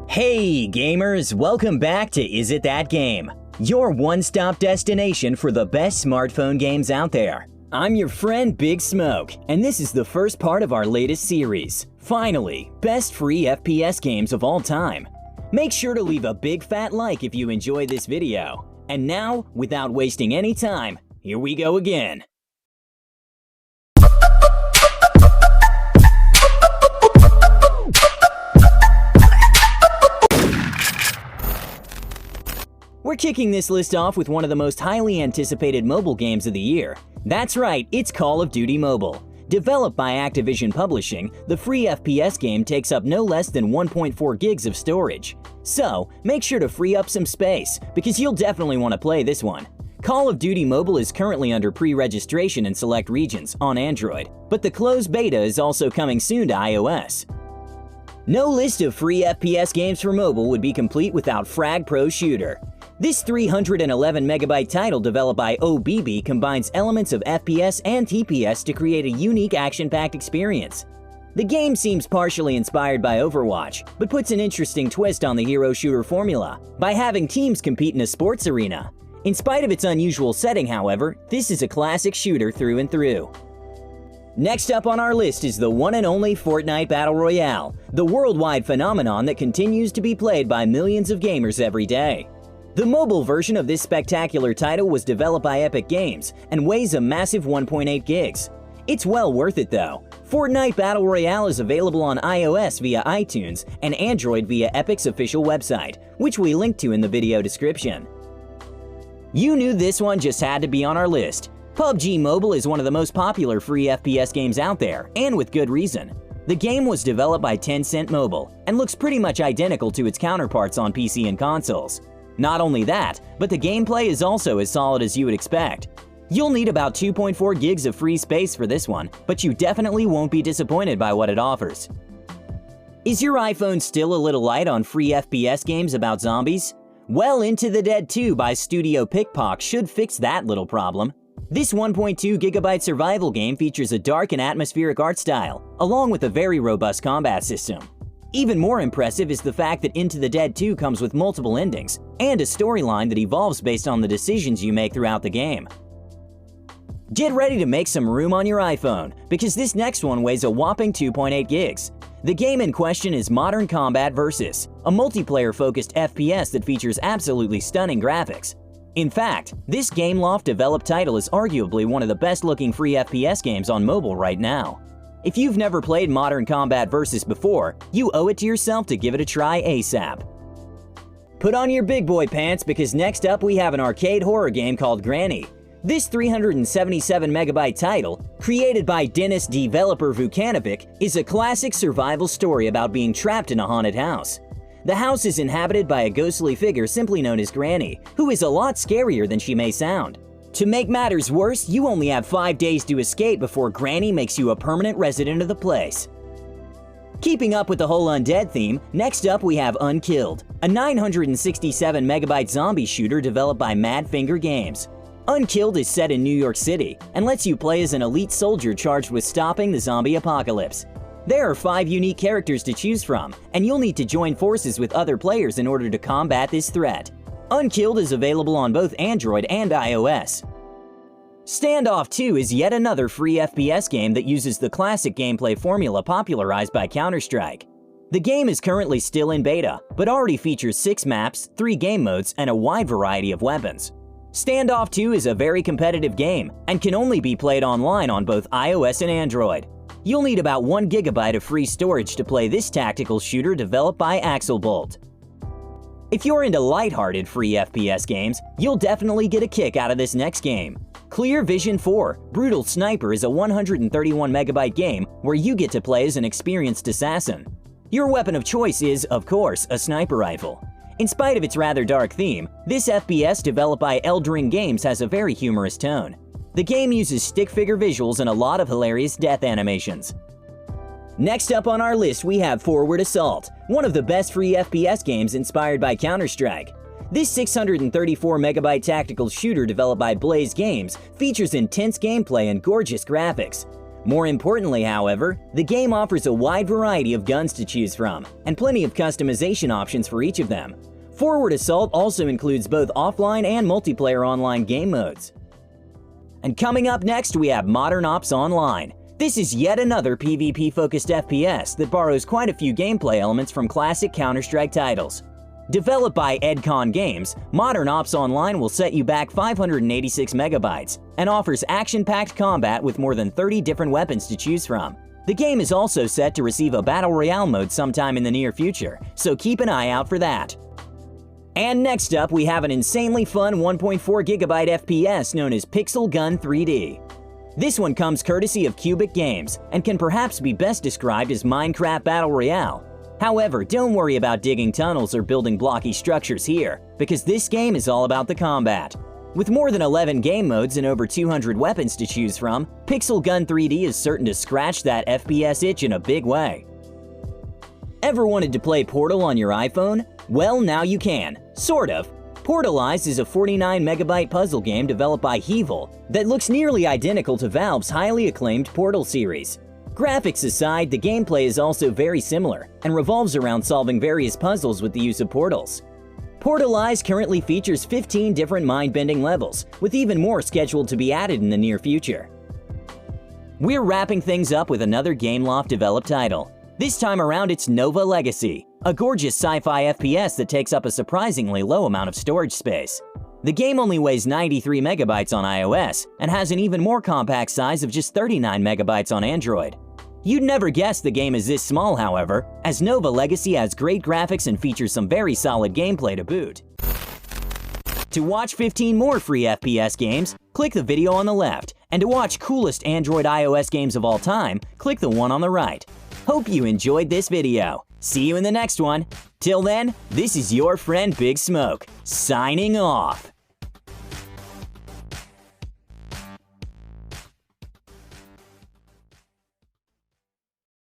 Hey gamers, welcome back to IsItThatGame, your one-stop destination for the best smartphone games out there. I'm your friend Big Smoke, and this is the first part of our latest series. Finally, best free FPS games of all time. Make sure to leave a big fat like if you enjoy this video. And now, without wasting any time, here we go again. We're kicking this list off with one of the most highly anticipated mobile games of the year. That's right, it's Call of Duty Mobile. Developed by Activision Publishing, the free FPS game takes up no less than 1.4 gigs of storage. So, make sure to free up some space, because you'll definitely want to play this one. Call of Duty Mobile is currently under pre-registration in select regions on Android, but the closed beta is also coming soon to iOS. No list of free FPS games for mobile would be complete without Frag Pro Shooter. This 311MB title developed by OBB combines elements of FPS and TPS to create a unique action-packed experience. The game seems partially inspired by Overwatch, but puts an interesting twist on the hero shooter formula by having teams compete in a sports arena. In spite of its unusual setting, however, this is a classic shooter through and through. Next up on our list is the one and only Fortnite Battle Royale, the worldwide phenomenon that continues to be played by millions of gamers every day. The mobile version of this spectacular title was developed by Epic Games and weighs a massive 1.8 gigs. It's well worth it though. Fortnite Battle Royale is available on iOS via iTunes and Android via Epic's official website, which we link to in the video description. You knew this one just had to be on our list. Pubg Mobile is one of the most popular free FPS games out there, and with good reason. The game was developed by Tencent Mobile and looks pretty much identical to its counterparts on PC and consoles. Not only that, but the gameplay is also as solid as you would expect. You'll need about 2.4 gigs of free space for this one, but you definitely won't be disappointed by what it offers. Is your iPhone still a little light on free FPS games about zombies? Well, Into the Dead 2 by Studio Picpoc should fix that little problem. This 1.2 GB survival game features a dark and atmospheric art style, along with a very robust combat system. Even more impressive is the fact that Into the Dead 2 comes with multiple endings and a storyline that evolves based on the decisions you make throughout the game. Get ready to make some room on your iPhone, because this next one weighs a whopping 2.8 gigs. The game in question is Modern Combat Versus, a multiplayer-focused FPS that features absolutely stunning graphics. In fact, this Gameloft-developed title is arguably one of the best-looking free FPS games on mobile right now. If you've never played Modern Combat Versus before, you owe it to yourself to give it a try ASAP. Put on your big boy pants, because next up we have an arcade horror game called Granny. This 377MB title, created by Dennis developer Vukanovic, is a classic survival story about being trapped in a haunted house. The house is inhabited by a ghostly figure simply known as Granny, who is a lot scarier than she may sound. To make matters worse, you only have 5 days to escape before Granny makes you a permanent resident of the place. Keeping up with the whole undead theme, next up we have Unkilled, a 967MB zombie shooter developed by Madfinger Games. Unkilled is set in New York City and lets you play as an elite soldier charged with stopping the zombie apocalypse. There are 5 unique characters to choose from, and you'll need to join forces with other players in order to combat this threat. Unkilled is available on both Android and iOS. Standoff II is yet another free FPS game that uses the classic gameplay formula popularized by Counter-Strike. The game is currently still in beta, but already features 6 maps, 3 game modes, and a wide variety of weapons. Standoff II is a very competitive game and can only be played online on both iOS and Android. You'll need about 1 GB of free storage to play this tactical shooter developed by Axelbolt. If you're into lighthearted free FPS games, you'll definitely get a kick out of this next game. Clear Vision 4 Brutal Sniper is a 131MB game where you get to play as an experienced assassin. Your weapon of choice is, of course, a sniper rifle. In spite of its rather dark theme, this FPS developed by Eldring Games has a very humorous tone. The game uses stick figure visuals and a lot of hilarious death animations. Next up on our list we have Forward Assault, one of the best free FPS games inspired by Counter-Strike. This 634MB tactical shooter developed by Blaze Games features intense gameplay and gorgeous graphics. More importantly, however, the game offers a wide variety of guns to choose from, and plenty of customization options for each of them. Forward Assault also includes both offline and multiplayer online game modes. And coming up next, we have Modern Ops Online. This is yet another PvP-focused FPS that borrows quite a few gameplay elements from classic Counter-Strike titles. Developed by Edcon Games, Modern Ops Online will set you back 586 megabytes and offers action-packed combat with more than 30 different weapons to choose from. The game is also set to receive a Battle Royale mode sometime in the near future, so keep an eye out for that. And next up, we have an insanely fun 1.4GB FPS known as Pixel Gun 3D. This one comes courtesy of Pubg Games and can perhaps be best described as Minecraft Battle Royale. However, don't worry about digging tunnels or building blocky structures here, because this game is all about the combat. With more than 11 game modes and over 200 weapons to choose from, Pixel Gun 3D is certain to scratch that FPS itch in a big way. Ever wanted to play Portal on your iPhone? Well, now you can. Sort of. Portalized is a 49-megabyte puzzle game developed by Hevel that looks nearly identical to Valve's highly acclaimed Portal series. Graphics aside, the gameplay is also very similar and revolves around solving various puzzles with the use of portals. Portalized currently features 15 different mind-bending levels, with even more scheduled to be added in the near future. We're wrapping things up with another Gameloft-developed title. This time around, it's Nova Legacy, a gorgeous sci-fi FPS that takes up a surprisingly low amount of storage space. The game only weighs 93 megabytes on iOS and has an even more compact size of just 39 megabytes on Android. You'd never guess the game is this small, however, as Nova Legacy has great graphics and features some very solid gameplay to boot. To watch 15 more free FPS games, click the video on the left, and to watch coolest Android iOS games of all time, click the one on the right. Hope you enjoyed this video. See you in the next one. Till then, this is your friend Big Smoke, signing off.